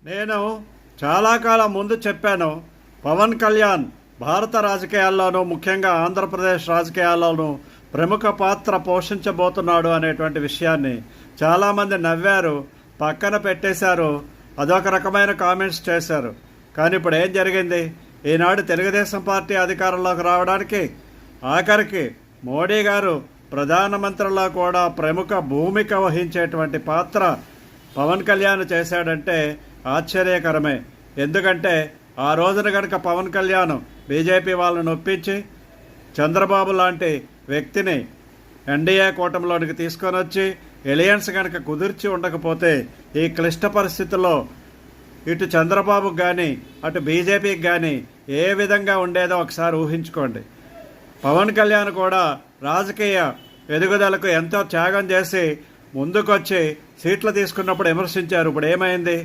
నేను చాలా కాలం ముందు చెప్పాను, పవన్ కళ్యాణ్ భారత రాజకీయాల్లోనూ ముఖ్యంగా ఆంధ్రప్రదేశ్ రాజకీయాల్లోనూ ప్రముఖ పాత్ర పోషించబోతున్నాడు అనేటువంటి విషయాన్ని. చాలామంది నవ్వారు, పక్కన పెట్టేశారు, అదొక రకమైన కామెంట్స్ చేశారు. కానీ ఇప్పుడు ఏం జరిగింది? ఈనాడు తెలుగుదేశం పార్టీ అధికారంలోకి రావడానికి ఆఖరికి మోడీ గారు ప్రధానమంత్రిలో కూడా ప్రముఖ భూమిక వహించేటువంటి పాత్ర పవన్ కళ్యాణ్ చేశాడంటే ఆశ్చర్యకరమే. ఎందుకంటే ఆ రోజున కనుక పవన్ కళ్యాణ్ బీజేపీ వాళ్ళని ఒప్పించి చంద్రబాబు లాంటి వ్యక్తిని ఎన్డీఏ కూటమిలోనికి తీసుకొని వచ్చి ఎలియన్స్ కనుక కుదిర్చి ఉండకపోతే ఈ క్లిష్ట పరిస్థితుల్లో ఇటు చంద్రబాబుకు కానీ అటు బీజేపీకి కానీ ఏ విధంగా ఉండేదో ఒకసారి ఊహించుకోండి. పవన్ కళ్యాణ్ కూడా రాజకీయ ఎదుగుదలకు ఎంతో త్యాగం చేసి ముందుకొచ్చి సీట్లు తీసుకున్నప్పుడు విమర్శించారు. ఇప్పుడు ఏమైంది?